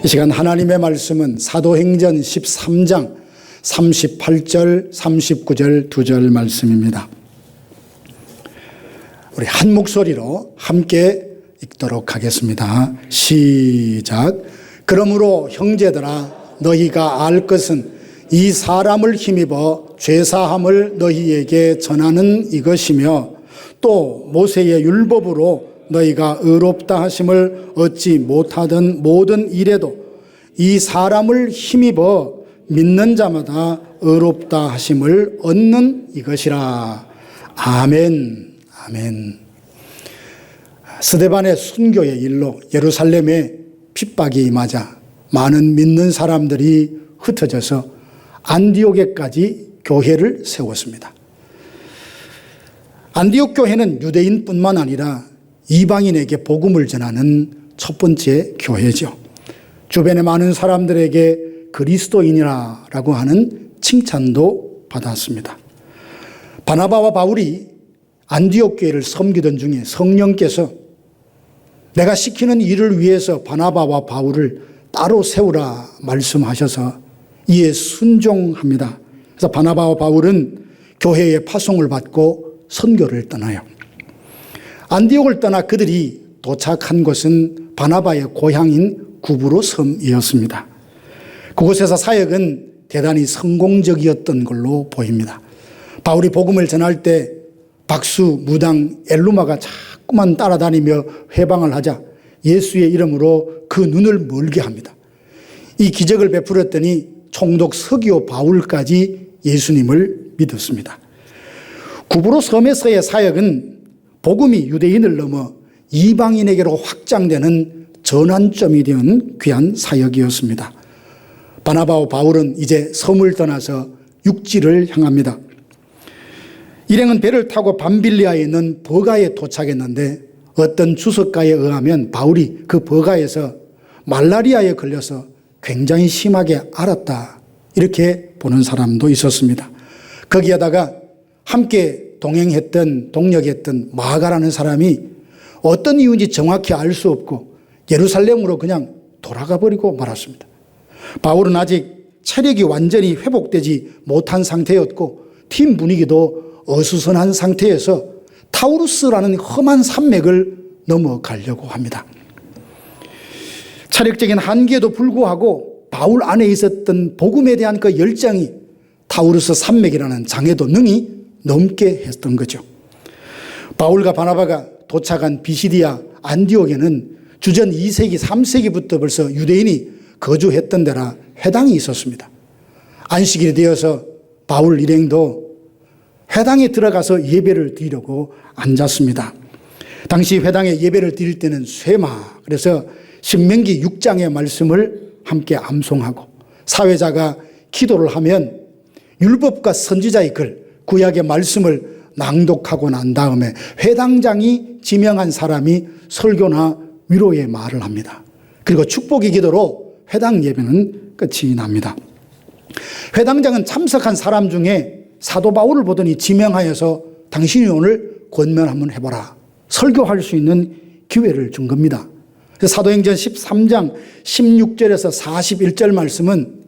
이 시간 하나님의 말씀은 사도행전 13장 38절, 39절 두 절 말씀입니다. 우리 한 목소리로 함께 읽도록 하겠습니다. 시작. 그러므로 형제들아, 너희가 알 것은 이 사람을 힘입어 죄사함을 너희에게 전하는 이것이며, 또 모세의 율법으로 너희가 의롭다 하심을 얻지 못하던 모든 일에도 이 사람을 힘입어 믿는 자마다 의롭다 하심을 얻는 이것이라. 아멘. 아멘. 스데반의 순교의 일로 예루살렘에 핍박이 임하자 많은 믿는 사람들이 흩어져서 안디옥에까지 교회를 세웠습니다. 안디옥 교회는 유대인뿐만 아니라 이방인에게 복음을 전하는 첫 번째 교회죠. 주변의 많은 사람들에게 그리스도인이라고 하는 칭찬도 받았습니다. 바나바와 바울이 안디옥 교회를 섬기던 중에 성령께서 내가 시키는 일을 위해서 바나바와 바울을 따로 세우라 말씀하셔서 이에 순종합니다. 그래서 바나바와 바울은 교회의 파송을 받고 선교를 떠나요. 안디옥을 떠나 그들이 도착한 곳은 바나바의 고향인 구브로 섬이었습니다. 그곳에서 사역은 대단히 성공적이었던 걸로 보입니다. 바울이 복음을 전할 때 박수, 무당, 엘루마가 자꾸만 따라다니며 회방을 하자 예수의 이름으로 그 눈을 멀게 합니다. 이 기적을 베풀었더니 총독 서기오 바울까지 예수님을 믿었습니다. 구브로 섬에서의 사역은 복음이 유대인을 넘어 이방인에게로 확장되는 전환점이 된 귀한 사역이었습니다. 바나바와 바울은 이제 섬을 떠나서 육지를 향합니다. 일행은 배를 타고 밤빌리아에 있는 버가에 도착했는데 어떤 주석가에 의하면 바울이 그 버가에서 말라리아에 걸려서 굉장히 심하게 앓았다, 이렇게 보는 사람도 있었습니다. 거기에다가 함께 동역했던 마가라는 사람이 어떤 이유인지 정확히 알 수 없고 예루살렘으로 그냥 돌아가 버리고 말았습니다. 바울은 아직 체력이 완전히 회복되지 못한 상태였고 팀 분위기도 어수선한 상태에서 타우루스라는 험한 산맥을 넘어가려고 합니다. 체력적인 한계에도 불구하고 바울 안에 있었던 복음에 대한 그 열정이 타우루스 산맥이라는 장애도 능히 넘게 했던 거죠. 바울과 바나바가 도착한 비시디아 안디옥에는 주전 2세기, 3세기부터 벌써 유대인이 거주했던 데라 회당이 있었습니다. 안식일이 되어서 바울 일행도 회당에 들어가서 예배를 드리려고 앉았습니다. 당시 회당에 예배를 드릴 때는 쇠마, 그래서 신명기 6장의 말씀을 함께 암송하고 사회자가 기도를 하면 율법과 선지자의 글, 구약의 말씀을 낭독하고 난 다음에 회당장이 지명한 사람이 설교나 위로의 말을 합니다. 그리고 축복의 기도로 회당 예배는 끝이 납니다. 회당장은 참석한 사람 중에 사도 바울을 보더니 지명하여서 당신이 오늘 권면 한번 해보라, 설교할 수 있는 기회를 준 겁니다. 사도행전 13장 16절에서 41절 말씀은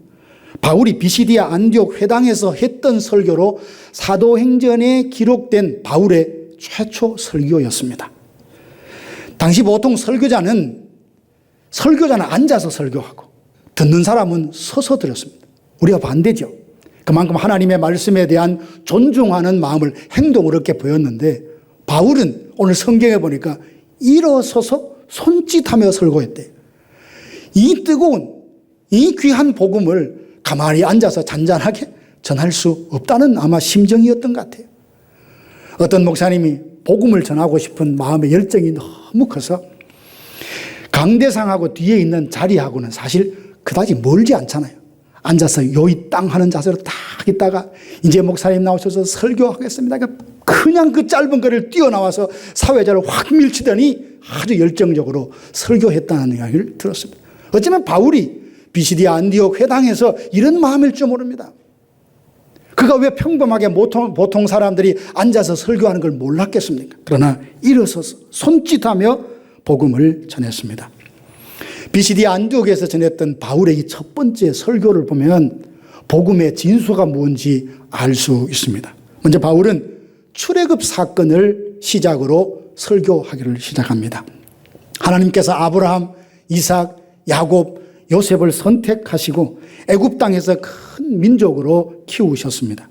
바울이 비시디아 안디옥 회당에서 했던 설교로 사도행전에 기록된 바울의 최초 설교였습니다. 당시 보통 설교자는 앉아서 설교하고 듣는 사람은 서서 들었습니다. 우리가 반대죠. 그만큼 하나님의 말씀에 대한 존중하는 마음을 행동으로 이렇게 보였는데 바울은 오늘 성경에 보니까 일어서서 손짓하며 설교했대요. 이 뜨거운, 이 귀한 복음을 가만히 앉아서 잔잔하게 전할 수 없다는 아마 심정이었던 것 같아요. 어떤 목사님이 복음을 전하고 싶은 마음의 열정이 너무 커서 강대상하고 뒤에 있는 자리하고는 사실 그다지 멀지 않잖아요. 앉아서 요이 땅 하는 자세로 딱 있다가 이제 목사님 나오셔서 설교하겠습니다. 그냥 그 짧은 거리를 뛰어나와서 사회자를 확 밀치더니 아주 열정적으로 설교했다는 이야기를 들었습니다. 어쩌면 바울이 비시디아 안디옥 회당에서 이런 마음일 줄 모릅니다. 그가 왜 평범하게 보통 사람들이 앉아서 설교하는 걸 몰랐겠습니까? 그러나 일어서서 손짓하며 복음을 전했습니다. 비시디 안디옥에서 전했던 바울의 이 첫 번째 설교를 보면 복음의 진수가 뭔지 알 수 있습니다. 먼저 바울은 출애굽 사건을 시작으로 설교하기를 시작합니다. 하나님께서 아브라함, 이삭, 야곱, 요셉을 선택하시고 애굽 땅에서 큰 민족으로 키우셨습니다.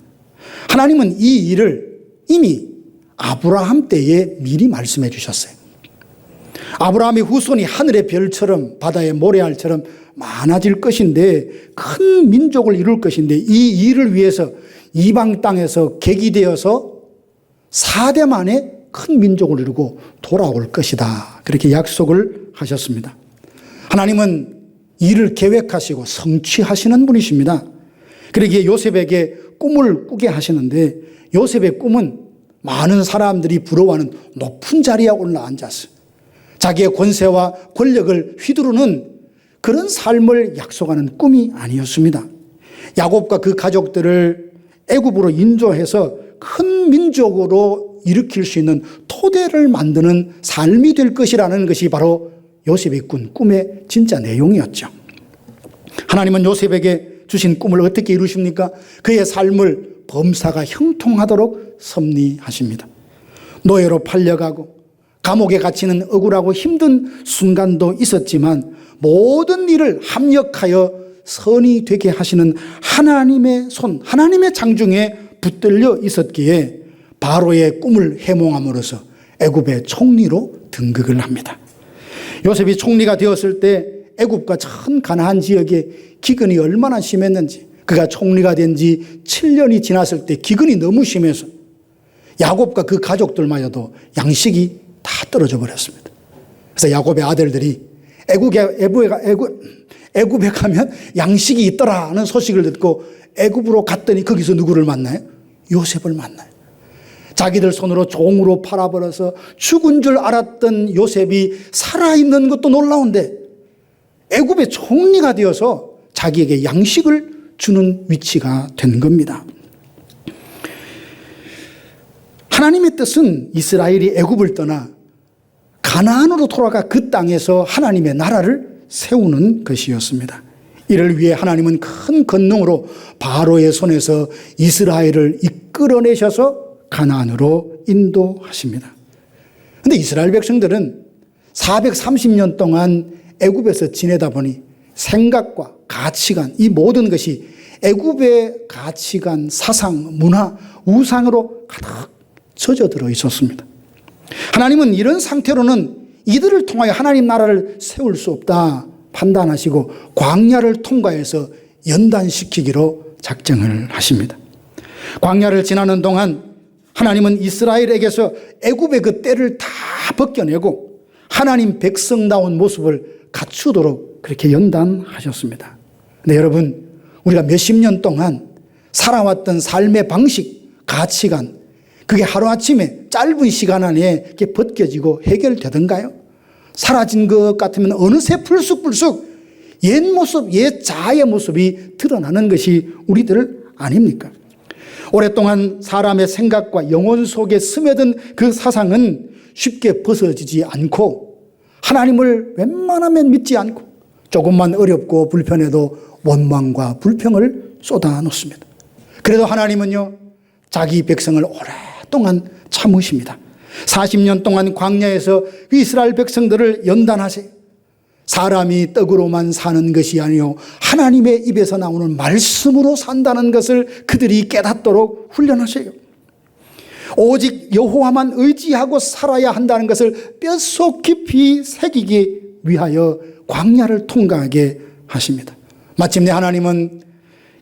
하나님은 이 일을 이미 아브라함 때에 미리 말씀해 주셨어요. 아브라함의 후손이 하늘의 별처럼 바다의 모래알처럼 많아질 것인데 큰 민족을 이룰 것인데 이 일을 위해서 이방 땅에서 객이되어서 4대 만에 큰 민족을 이루고 돌아올 것이다. 그렇게 약속을 하셨습니다. 하나님은 일을 계획하시고 성취하시는 분이십니다. 그러기에 요셉에게 꿈을 꾸게 하시는데 요셉의 꿈은 많은 사람들이 부러워하는 높은 자리에 올라앉았어요. 자기의 권세와 권력을 휘두르는 그런 삶을 약속하는 꿈이 아니었습니다. 야곱과 그 가족들을 애굽으로 인도해서 큰 민족으로 일으킬 수 있는 토대를 만드는 삶이 될 것이라는 것이 바로 요셉이 꾼 꿈의 진짜 내용이었죠. 하나님은 요셉에게 주신 꿈을 어떻게 이루십니까? 그의 삶을 범사가 형통하도록 섭리하십니다. 노예로 팔려가고 감옥에 갇히는 억울하고 힘든 순간도 있었지만 모든 일을 합력하여 선이 되게 하시는 하나님의 손, 하나님의 장중에 붙들려 있었기에 바로의 꿈을 해몽함으로써 애굽의 총리로 등극을 합니다. 요셉이 총리가 되었을 때 애굽과 전 가나안 지역에 기근이 얼마나 심했는지, 그가 총리가 된 지 7년이 지났을 때 기근이 너무 심해서 야곱과 그 가족들마저도 양식이 다 떨어져 버렸습니다. 그래서 야곱의 아들들이 애굽에 가면 양식이 있더라는 소식을 듣고 애굽으로 갔더니 거기서 누구를 만나요? 요셉을 만나요. 자기들 손으로 종으로 팔아버려서 죽은 줄 알았던 요셉이 살아있는 것도 놀라운데 애굽의 총리가 되어서 자기에게 양식을 주는 위치가 된 겁니다. 하나님의 뜻은 이스라엘이 애굽을 떠나 가나안으로 돌아가 그 땅에서 하나님의 나라를 세우는 것이었습니다. 이를 위해 하나님은 큰 권능으로 바로의 손에서 이스라엘을 이끌어내셔서 가나안으로 인도하십니다. 그런데 이스라엘 백성들은 430년 동안 애굽에서 지내다 보니 생각과 가치관, 이 모든 것이 애굽의 가치관, 사상, 문화, 우상으로 가득 젖어들어 있었습니다. 하나님은 이런 상태로는 이들을 통하여 하나님 나라를 세울 수 없다 판단하시고 광야를 통과해서 연단시키기로 작정을 하십니다. 광야를 지나는 동안 하나님은 이스라엘에게서 애굽의 그 때를 다 벗겨내고 하나님 백성다운 모습을 갖추도록 그렇게 연단하셨습니다. 근데 여러분, 우리가 몇십 년 동안 살아왔던 삶의 방식, 가치관, 그게 하루아침에 짧은 시간 안에 이렇게 벗겨지고 해결되던가요? 사라진 것 같으면 어느새 불쑥불쑥 옛 모습, 옛 자아의 모습이 드러나는 것이 우리들 아닙니까? 오랫동안 사람의 생각과 영혼 속에 스며든 그 사상은 쉽게 벗어지지 않고 하나님을 웬만하면 믿지 않고 조금만 어렵고 불편해도 원망과 불평을 쏟아놓습니다. 그래도 하나님은요, 자기 백성을 오랫동안 참으십니다. 40년 동안 광야에서 이스라엘 백성들을 연단하세요. 사람이 떡으로만 사는 것이 아니요 하나님의 입에서 나오는 말씀으로 산다는 것을 그들이 깨닫도록 훈련하세요. 오직 여호와만 의지하고 살아야 한다는 것을 뼛속 깊이 새기기 위하여 광야를 통과하게 하십니다. 마침내 하나님은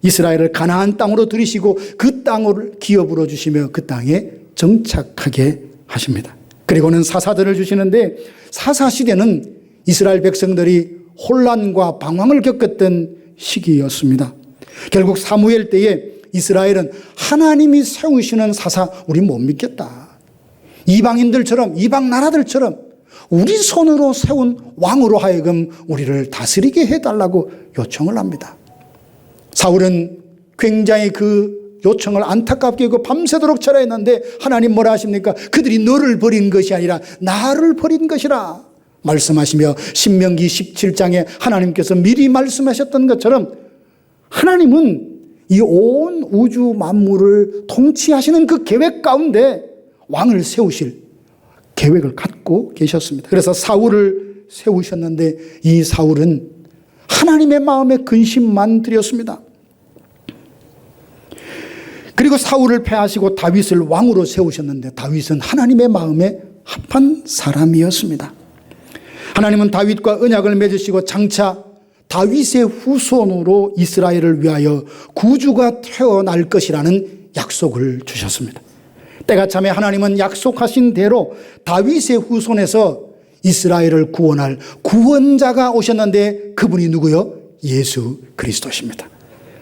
이스라엘을 가나안 땅으로 들이시고 그 땅을 기업으로 주시며 그 땅에 정착하게 하십니다. 그리고는 사사들을 주시는데 사사시대는 이스라엘 백성들이 혼란과 방황을 겪었던 시기였습니다. 결국 사무엘 때에 이스라엘은 하나님이 세우시는 사사 우리 못 믿겠다. 이방인들처럼 이방 나라들처럼 우리 손으로 세운 왕으로 하여금 우리를 다스리게 해달라고 요청을 합니다. 사울은 굉장히 그 요청을 안타깝게 그 밤새도록 절하였는데 하나님 뭐라 하십니까? 그들이 너를 버린 것이 아니라 나를 버린 것이라. 말씀하시며 신명기 17장에 하나님께서 미리 말씀하셨던 것처럼 하나님은 이 온 우주 만물을 통치하시는 그 계획 가운데 왕을 세우실 계획을 갖고 계셨습니다. 그래서 사울을 세우셨는데 이 사울은 하나님의 마음에 근심만 드렸습니다. 그리고 사울을 패하시고 다윗을 왕으로 세우셨는데 다윗은 하나님의 마음에 합한 사람이었습니다. 하나님은 다윗과 언약을 맺으시고 장차 다윗의 후손으로 이스라엘을 위하여 구주가 태어날 것이라는 약속을 주셨습니다. 때가 참에 하나님은 약속하신 대로 다윗의 후손에서 이스라엘을 구원할 구원자가 오셨는데 그분이 누구요? 예수 그리스도십니다.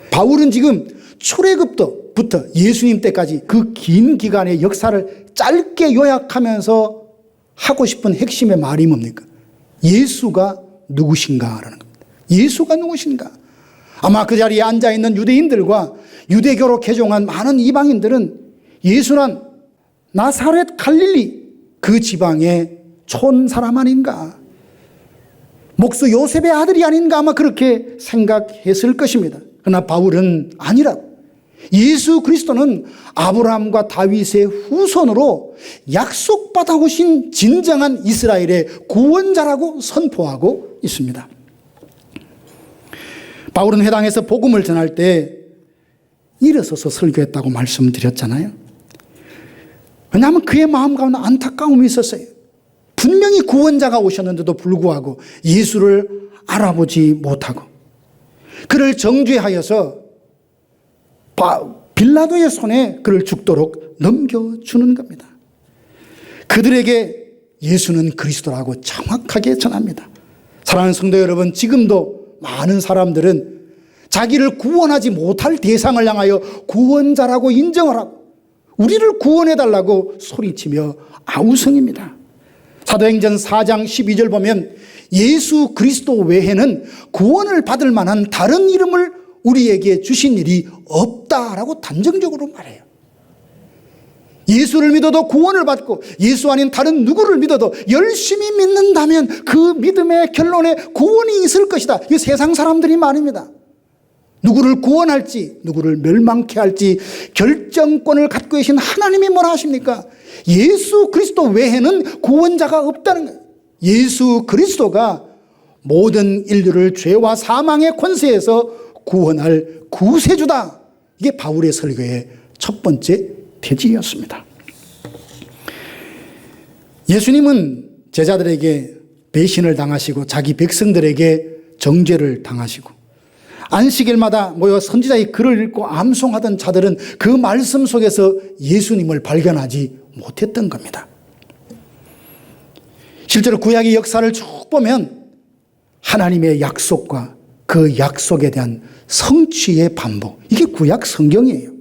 바울은 지금 출애굽부터 예수님 때까지 그 긴 기간의 역사를 짧게 요약하면서 하고 싶은 핵심의 말이 뭡니까? 예수가 누구신가라는 겁니다. 예수가 누구신가? 아마 그 자리에 앉아있는 유대인들과 유대교로 개종한 많은 이방인들은 예수는 나사렛 갈릴리 그 지방의 촌 사람 아닌가? 목수 요셉의 아들이 아닌가? 아마 그렇게 생각했을 것입니다. 그러나 바울은 아니라고. 예수 그리스도는 아브라함과 다윗의 후손으로 약속받아 오신 진정한 이스라엘의 구원자라고 선포하고 있습니다. 바울은 회당에서 복음을 전할 때 일어서서 설교했다고 말씀드렸잖아요. 왜냐하면 그의 마음 가운데 안타까움이 있었어요. 분명히 구원자가 오셨는데도 불구하고 예수를 알아보지 못하고 그를 정죄하여서 빌라도의 손에 그를 죽도록 넘겨주는 겁니다. 그들에게 예수는 그리스도라고 정확하게 전합니다. 사랑하는 성도 여러분, 지금도 많은 사람들은 자기를 구원하지 못할 대상을 향하여 구원자라고 인정을 하고 우리를 구원해달라고 소리치며 아우성입니다. 사도행전 4장 12절 보면 예수 그리스도 외에는 구원을 받을 만한 다른 이름을 우리에게 주신 일이 없다라고 단정적으로 말해요. 예수를 믿어도 구원을 받고 예수 아닌 다른 누구를 믿어도 열심히 믿는다면 그 믿음의 결론에 구원이 있을 것이다. 이게 세상 사람들이 말입니다. 누구를 구원할지 누구를 멸망케 할지 결정권을 갖고 계신 하나님이 뭐라 하십니까? 예수 그리스도 외에는 구원자가 없다는 거예요. 예수 그리스도가 모든 인류를 죄와 사망의 권세에서 구원할 구세주다. 이게 바울의 설교의 첫 번째 대지였습니다. 예수님은 제자들에게 배신을 당하시고 자기 백성들에게 정죄를 당하시고 안식일마다 모여 선지자의 글을 읽고 암송하던 자들은 그 말씀 속에서 예수님을 발견하지 못했던 겁니다. 실제로 구약의 역사를 쭉 보면 하나님의 약속과 그 약속에 대한 성취의 반복, 이게 구약 성경이에요.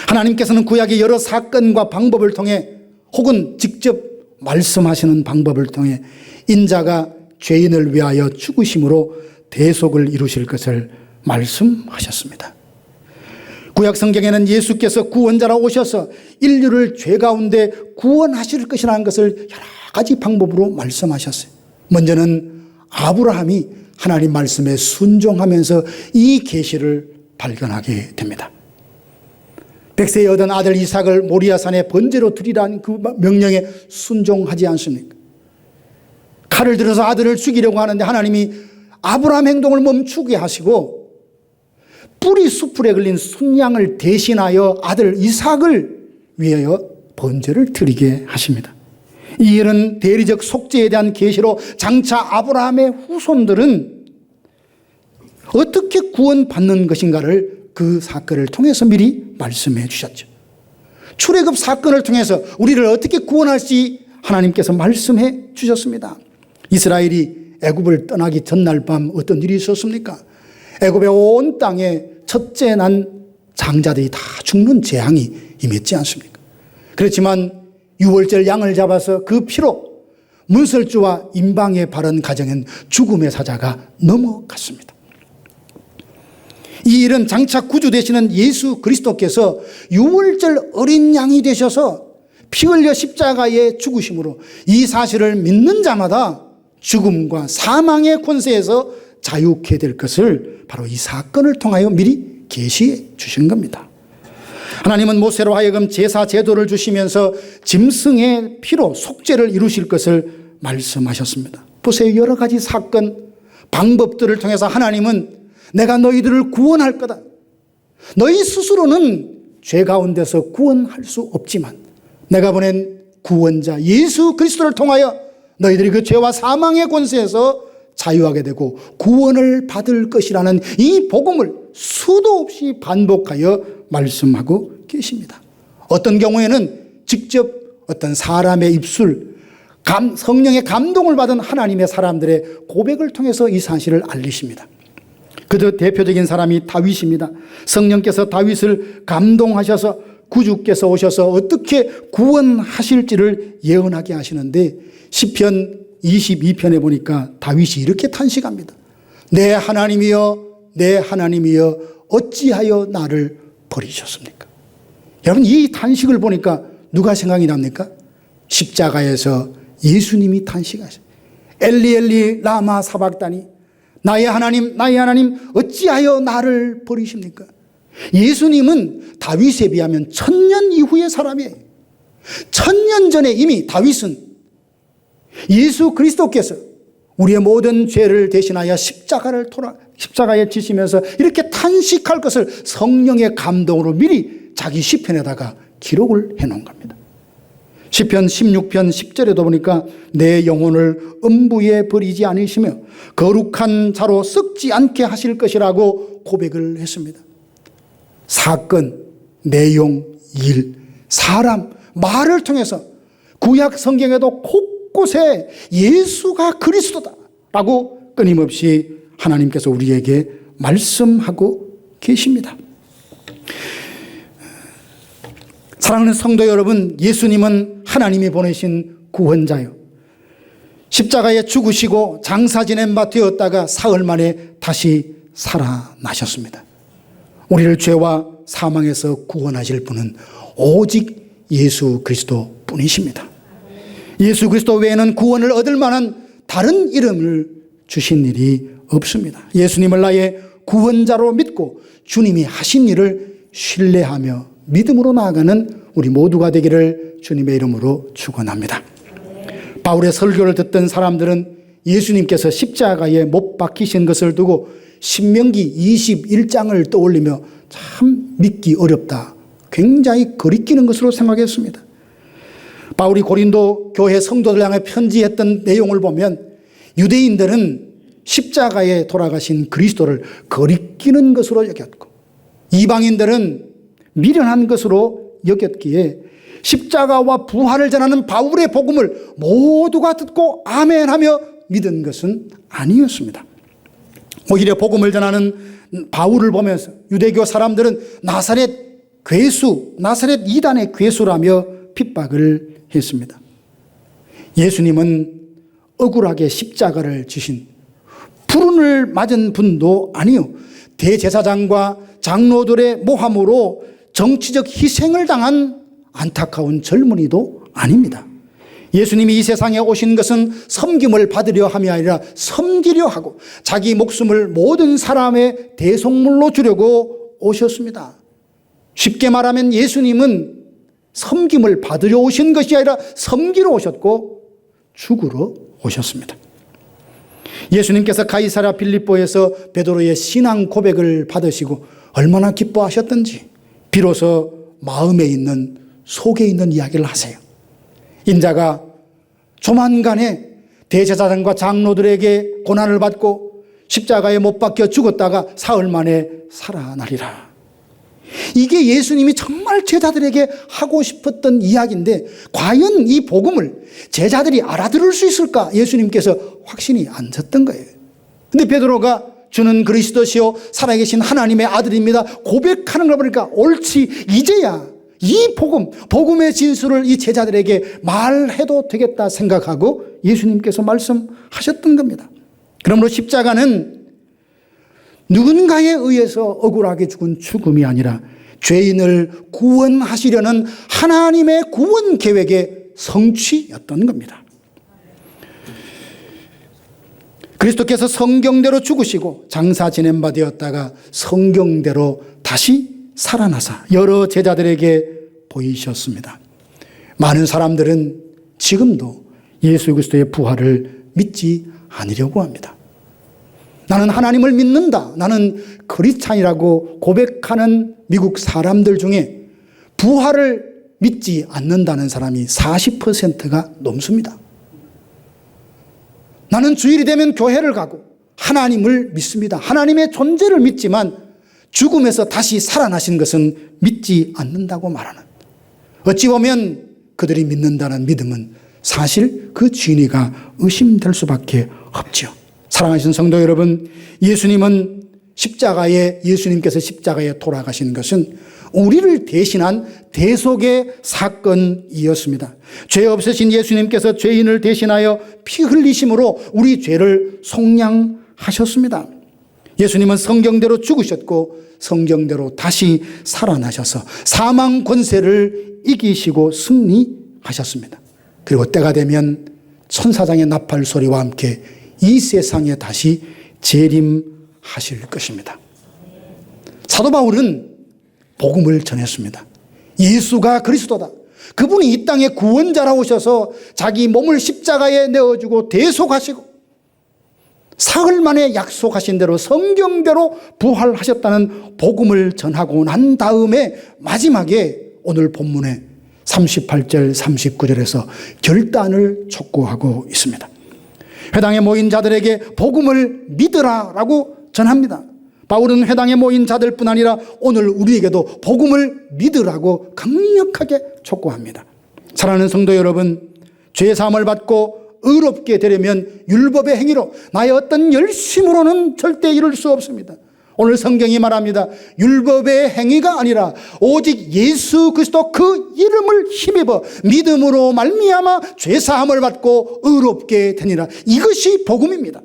하나님께서는 구약의 여러 사건과 방법을 통해 혹은 직접 말씀하시는 방법을 통해 인자가 죄인을 위하여 죽으심으로 대속을 이루실 것을 말씀하셨습니다. 구약 성경에는 예수께서 구원자로 오셔서 인류를 죄 가운데 구원하실 것이라는 것을 여러 가지 방법으로 말씀하셨어요. 먼저는 아브라함이 하나님 말씀에 순종하면서 이 계시를 발견하게 됩니다. 백세에 얻은 아들 이삭을 모리아산에 번제로 드리라는 그 명령에 순종하지 않습니까? 칼을 들어서 아들을 죽이려고 하는데 하나님이 아브라함 행동을 멈추게 하시고 뿌리 수풀에 걸린 순양을 대신하여 아들 이삭을 위하여 번제를 드리게 하십니다. 이 일은 대리적 속죄에 대한 계시로 장차 아브라함의 후손들은 어떻게 구원받는 것인가를 그 사건을 통해서 미리 말씀해 주셨죠. 출애굽 사건을 통해서 우리를 어떻게 구원할지 하나님께서 말씀해 주셨습니다. 이스라엘이 애굽을 떠나기 전날 밤 어떤 일이 있었습니까? 애굽의 온 땅에 첫째 난 장자들이 다 죽는 재앙이 임했지 않습니까? 그렇지만 유월절 양을 잡아서 그 피로 문설주와 임방에 바른 가정엔 죽음의 사자가 넘어갔습니다. 이 일은 장차 구주 되시는 예수 그리스도께서 유월절 어린 양이 되셔서 피 흘려 십자가에 죽으심으로 이 사실을 믿는 자마다 죽음과 사망의 권세에서 자유케 될 것을 바로 이 사건을 통하여 미리 계시해 주신 겁니다. 하나님은 모세로 하여금 제사 제도를 주시면서 짐승의 피로 속죄를 이루실 것을 말씀하셨습니다. 보세요. 여러 가지 사건, 방법들을 통해서 하나님은 내가 너희들을 구원할 거다. 너희 스스로는 죄 가운데서 구원할 수 없지만 내가 보낸 구원자 예수 그리스도를 통하여 너희들이 그 죄와 사망의 권세에서 자유하게 되고 구원을 받을 것이라는 이 복음을 수도 없이 반복하여 말씀하고 계십니다. 어떤 경우에는 직접 어떤 사람의 입술, 성령의 감동을 받은 하나님의 사람들의 고백을 통해서 이 사실을 알리십니다. 그 대표적인 사람이 다윗입니다. 성령께서 다윗을 감동하셔서 구주께서 오셔서 어떻게 구원하실지를 예언하게 하시는데 시편 22편에 보니까 다윗이 이렇게 탄식합니다. 내 하나님이여 내 하나님이여 어찌하여 나를 버리셨습니까? 여러분 이 탄식을 보니까 누가 생각이 납니까? 십자가에서 예수님이 탄식하셨어요. 엘리 엘리 라마 사박다니 나의 하나님 어찌하여 나를 버리십니까? 예수님은 다윗에 비하면 1000년 이후의 사람이에요. 1000년 전에 이미 다윗은 예수 그리스도께서 우리의 모든 죄를 대신하여 십자가에 지시면서 이렇게 탄식할 것을 성령의 감동으로 미리 자기 시편에다가 기록을 해놓은 겁니다. 시편 16편 10절에도 보니까 내 영혼을 음부에 버리지 않으시며 거룩한 자로 썩지 않게 하실 것이라고 고백을 했습니다. 사건, 내용, 일, 사람, 말을 통해서 구약 성경에도 곳곳에 예수가 그리스도다라고 끊임없이 하나님께서 우리에게 말씀하고 계십니다. 사랑하는 성도 여러분, 예수님은 하나님이 보내신 구원자요. 십자가에 죽으시고 장사 지낸 바 되었다가 사흘 만에 다시 살아나셨습니다. 우리를 죄와 사망에서 구원하실 분은 오직 예수 그리스도 뿐이십니다. 예수 그리스도 외에는 구원을 얻을 만한 다른 이름을 주신 일이 없습니다. 예수님을 나의 구원자로 믿고 주님이 하신 일을 신뢰하며 믿음으로 나아가는 우리 모두가 되기를 주님의 이름으로 축원합니다. 바울의 설교를 듣던 사람들은 예수님께서 십자가에 못 박히신 것을 두고 신명기 21장을 떠올리며 참 믿기 어렵다, 굉장히 거리끼는 것으로 생각했습니다. 바울이 고린도 교회 성도들 향해 편지했던 내용을 보면 유대인들은 십자가에 돌아가신 그리스도를 거리끼는 것으로 여겼고 이방인들은 미련한 것으로 여겼기에 십자가와 부활을 전하는 바울의 복음을 모두가 듣고 아멘하며 믿은 것은 아니었습니다. 오히려 복음을 전하는 바울을 보면서 유대교 사람들은 나사렛 괴수, 나사렛 이단의 괴수라며 핍박을 했습니다. 예수님은 억울하게 십자가를 지신 불운을 맞은 분도 아니요 대제사장과 장로들의 모함으로 정치적 희생을 당한 안타까운 젊은이도 아닙니다. 예수님이 이 세상에 오신 것은 섬김을 받으려 함이 아니라 섬기려 하고 자기 목숨을 모든 사람의 대속물로 주려고 오셨습니다. 쉽게 말하면 예수님은 섬김을 받으려 오신 것이 아니라 섬기러 오셨고 죽으러 오셨습니다. 예수님께서 가이사랴 빌립보에서 베드로의 신앙 고백을 받으시고 얼마나 기뻐하셨던지 비로소 마음에 있는 속에 있는 이야기를 하세요. 인자가 조만간에 대제사장과 장로들에게 고난을 받고 십자가에 못 박혀 죽었다가 사흘 만에 살아나리라. 이게 예수님이 정말 제자들에게 하고 싶었던 이야기인데 과연 이 복음을 제자들이 알아들을 수 있을까? 예수님께서 확신이 안 섰던 거예요. 근데 베드로가 주는 그리스도시요 살아계신 하나님의 아들입니다 고백하는 걸 보니까 옳지, 이제야 이 복음의 진술을 이 제자들에게 말해도 되겠다 생각하고 예수님께서 말씀하셨던 겁니다. 그러므로 십자가는 누군가에 의해서 억울하게 죽은 죽음이 아니라 죄인을 구원하시려는 하나님의 구원 계획의 성취였던 겁니다. 그리스도께서 성경대로 죽으시고 장사 지낸 바 되었다가 성경대로 다시 살아나사 여러 제자들에게 보이셨습니다. 많은 사람들은 지금도 예수 그리스도의 부활을 믿지 않으려고 합니다. 나는 하나님을 믿는다, 나는 크리스찬이라고 고백하는 미국 사람들 중에 부활을 믿지 않는다는 사람이 40%가 넘습니다. 나는 주일이 되면 교회를 가고 하나님을 믿습니다. 하나님의 존재를 믿지만 죽음에서 다시 살아나신 것은 믿지 않는다고 말하는, 어찌 보면 그들이 믿는다는 믿음은 사실 그 진위가 의심될 수밖에 없죠. 사랑하시는 성도 여러분, 예수님께서 십자가에 돌아가신 것은 우리를 대신한 대속의 사건이었습니다. 죄 없으신 예수님께서 죄인을 대신하여 피 흘리심으로 우리 죄를 속량하셨습니다. 예수님은 성경대로 죽으셨고 성경대로 다시 살아나셔서 사망 권세를 이기시고 승리하셨습니다. 그리고 때가 되면 천사장의 나팔 소리와 함께 이 세상에 다시 재림하실 것입니다. 사도 바울은 복음을 전했습니다. 예수가 그리스도다. 그분이 이 땅에 구원자라 오셔서 자기 몸을 십자가에 내어주고 대속하시고 사흘 만에 약속하신 대로 성경대로 부활하셨다는 복음을 전하고 난 다음에 마지막에 오늘 본문에 38절 39절에서 결단을 촉구하고 있습니다. 회당에 모인 자들에게 복음을 믿으라라고 전합니다. 바울은 회당에 모인 자들뿐 아니라 오늘 우리에게도 복음을 믿으라고 강력하게 촉구합니다. 사랑하는 성도 여러분, 죄 사함을 받고 의롭게 되려면 율법의 행위로, 나의 어떤 열심으로는 절대 이룰 수 없습니다. 오늘 성경이 말합니다. 율법의 행위가 아니라 오직 예수 그리스도 그 이름을 힘입어 믿음으로 말미암아 죄 사함을 받고 의롭게 되니라. 이것이 복음입니다.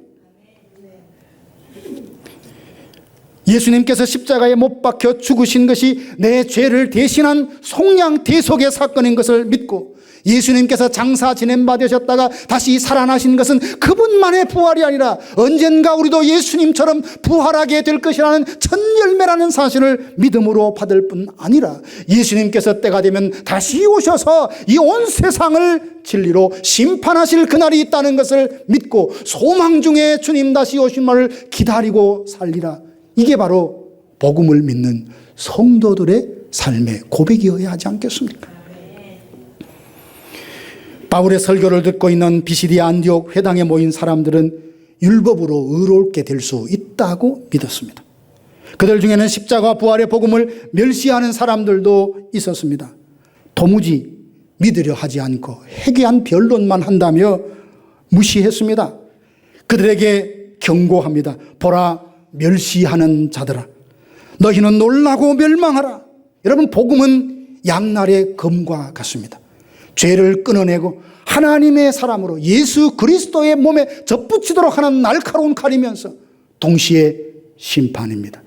예수님께서 십자가에 못 박혀 죽으신 것이 내 죄를 대신한 속량 대속의 사건인 것을 믿고 예수님께서 장사 지낸 바 되셨다가 다시 살아나신 것은 그분만의 부활이 아니라 언젠가 우리도 예수님처럼 부활하게 될 것이라는 첫 열매라는 사실을 믿음으로 받을 뿐 아니라 예수님께서 때가 되면 다시 오셔서 이 온 세상을 진리로 심판하실 그날이 있다는 것을 믿고 소망 중에 주님 다시 오심을 기다리고 살리라. 이게 바로 복음을 믿는 성도들의 삶의 고백이어야 하지 않겠습니까? 바울의 설교를 듣고 있는 비시디아 안디옥 회당에 모인 사람들은 율법으로 의롭게 될 수 있다고 믿었습니다. 그들 중에는 십자가 부활의 복음을 멸시하는 사람들도 있었습니다. 도무지 믿으려 하지 않고 해괴한 변론만 한다며 무시했습니다. 그들에게 경고합니다. 보라, 멸시하는 자들아, 너희는 놀라고 멸망하라. 여러분, 복음은 양날의 검과 같습니다. 죄를 끊어내고 하나님의 사람으로 예수 그리스도의 몸에 접붙이도록 하는 날카로운 칼이면서 동시에 심판입니다.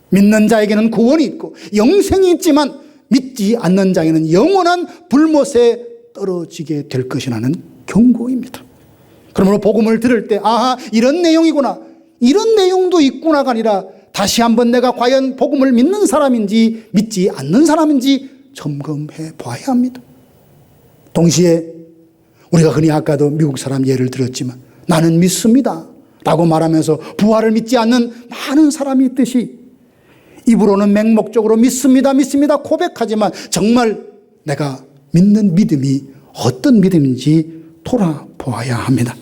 믿는 자에게는 구원이 있고 영생이 있지만 믿지 않는 자에게는 영원한 불못에 떨어지게 될 것이라는 경고입니다. 그러므로 복음을 들을 때 아하, 이런 내용이구나, 이런 내용도 있구나가 아니라 다시 한번 내가 과연 복음을 믿는 사람인지 믿지 않는 사람인지 점검해 봐야 합니다. 동시에 우리가 흔히 아까도 미국 사람 예를 들었지만 나는 믿습니다 라고 말하면서 부활을 믿지 않는 많은 사람이 있듯이 입으로는 맹목적으로 믿습니다 고백하지만 정말 내가 믿는 믿음이 어떤 믿음인지 돌아보아야 합니다.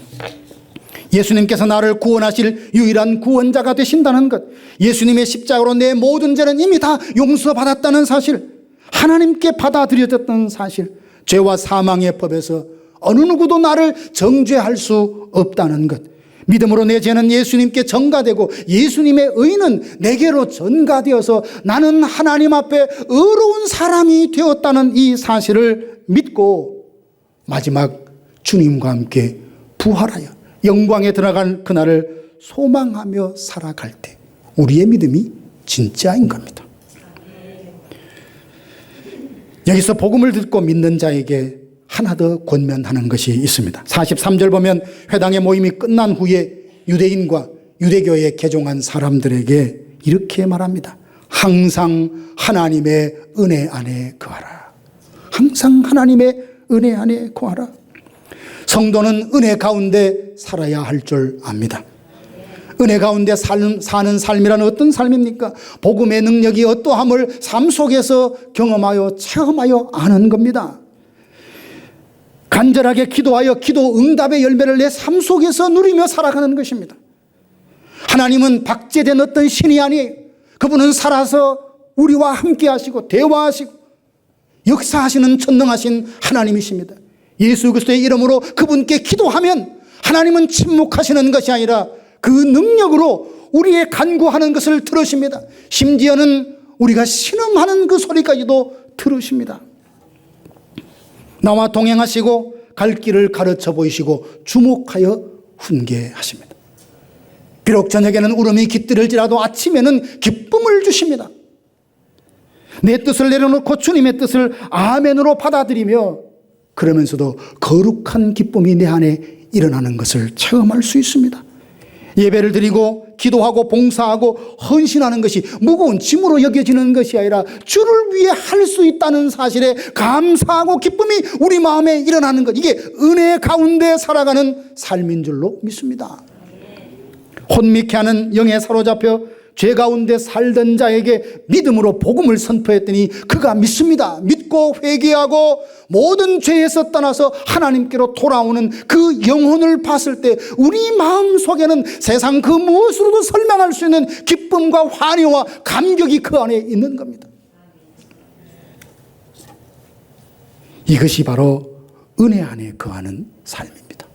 예수님께서 나를 구원하실 유일한 구원자가 되신다는 것, 예수님의 십자가로 내 모든 죄는 이미 다 용서받았다는 사실, 하나님께 받아들여졌다는 사실, 죄와 사망의 법에서 어느 누구도 나를 정죄할 수 없다는 것, 믿음으로 내 죄는 예수님께 전가되고 예수님의 의는 내게로 전가되어서 나는 하나님 앞에 의로운 사람이 되었다는 이 사실을 믿고 마지막 주님과 함께 부활하여 영광에 들어갈 그날을 소망하며 살아갈 때 우리의 믿음이 진짜인 겁니다. 여기서 복음을 듣고 믿는 자에게 하나 더 권면하는 것이 있습니다. 43절 보면 회당의 모임이 끝난 후에 유대인과 유대교에 개종한 사람들에게 이렇게 말합니다. 항상 하나님의 은혜 안에 거하라. 항상 하나님의 은혜 안에 거하라. 성도는 은혜 가운데 살아야 할 줄 압니다. 은혜 가운데 사는 삶이란 어떤 삶입니까? 복음의 능력이 어떠함을 삶 속에서 경험하여 체험하여 아는 겁니다. 간절하게 기도하여 기도 응답의 열매를 내 삶 속에서 누리며 살아가는 것입니다. 하나님은 박제된 어떤 신이 아니에요. 그분은 살아서 우리와 함께 하시고 대화하시고 역사하시는 전능하신 하나님이십니다. 예수 그리스도의 이름으로 그분께 기도하면 하나님은 침묵하시는 것이 아니라 그 능력으로 우리의 간구하는 것을 들으십니다. 심지어는 우리가 신음하는 그 소리까지도 들으십니다. 나와 동행하시고 갈 길을 가르쳐 보이시고 주목하여 훈계하십니다. 비록 저녁에는 울음이 깃들을지라도 아침에는 기쁨을 주십니다. 내 뜻을 내려놓고 주님의 뜻을 아멘으로 받아들이며 그러면서도 거룩한 기쁨이 내 안에 일어나는 것을 체험할 수 있습니다. 예배를 드리고 기도하고 봉사하고 헌신하는 것이 무거운 짐으로 여겨지는 것이 아니라 주를 위해 할 수 있다는 사실에 감사하고 기쁨이 우리 마음에 일어나는 것, 이게 은혜 가운데 살아가는 삶인 줄로 믿습니다. 혼미케 하는 영에 사로잡혀 죄 가운데 살던 자에게 믿음으로 복음을 선포했더니 그가 믿습니다. 믿고 회개하고 모든 죄에서 떠나서 하나님께로 돌아오는 그 영혼을 봤을 때 우리 마음속에는 세상 그 무엇으로도 설명할 수 있는 기쁨과 환희와 감격이 그 안에 있는 겁니다. 이것이 바로 은혜 안에 거하는 삶입니다.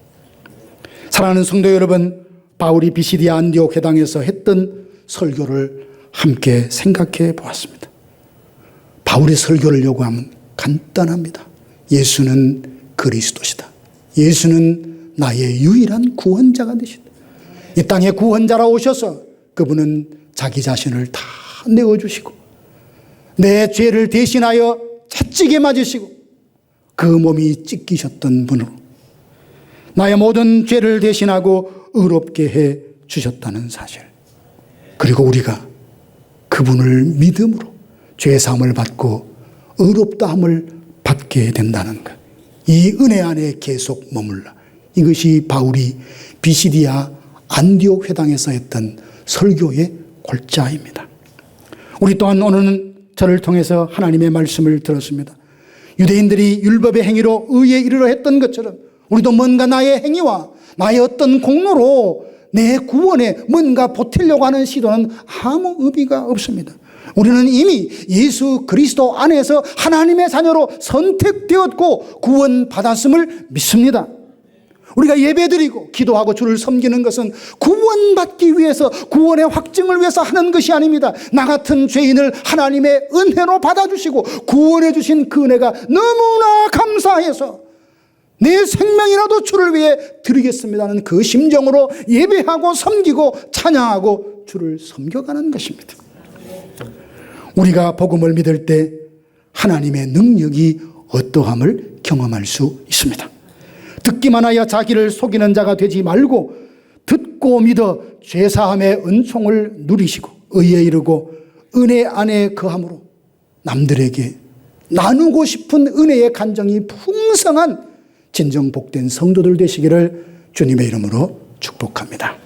사랑하는 성도 여러분, 바울이 비시디아 안디옥 회당에서 했던 설교를 함께 생각해 보았습니다. 바울의 설교를 요구하면 간단합니다. 예수는 그리스도시다. 예수는 나의 유일한 구원자가 되시다. 이 땅에 구원자라 오셔서 그분은 자기 자신을 다 내어주시고 내 죄를 대신하여 채찍에 맞으시고 그 몸이 찢기셨던 분으로 나의 모든 죄를 대신하고 의롭게 해 주셨다는 사실, 그리고 우리가 그분을 믿음으로 죄사함을 받고 의롭다함을 받게 된다는 것, 이 은혜 안에 계속 머물라. 이것이 바울이 비시디아 안디옥 회당에서 했던 설교의 골자입니다. 우리 또한 오늘은 저를 통해서 하나님의 말씀을 들었습니다. 유대인들이 율법의 행위로 의에 이르려 했던 것처럼 우리도 뭔가 나의 행위와 나의 어떤 공로로 내 구원에 뭔가 보태려고 하는 시도는 아무 의미가 없습니다. 우리는 이미 예수 그리스도 안에서 하나님의 자녀로 선택되었고 구원받았음을 믿습니다. 우리가 예배드리고 기도하고 주를 섬기는 것은 구원받기 위해서, 구원의 확증을 위해서 하는 것이 아닙니다. 나 같은 죄인을 하나님의 은혜로 받아주시고 구원해 주신 그 은혜가 너무나 감사해서 내 생명이라도 주를 위해 드리겠습니다는 그 심정으로 예배하고 섬기고 찬양하고 주를 섬겨가는 것입니다. 우리가 복음을 믿을 때 하나님의 능력이 어떠함을 경험할 수 있습니다. 듣기만 하여 자기를 속이는 자가 되지 말고 듣고 믿어 죄사함의 은총을 누리시고 의에 이르고 은혜 안에 거함으로 남들에게 나누고 싶은 은혜의 간정이 풍성한 진정 복된 성도들 되시기를 주님의 이름으로 축복합니다.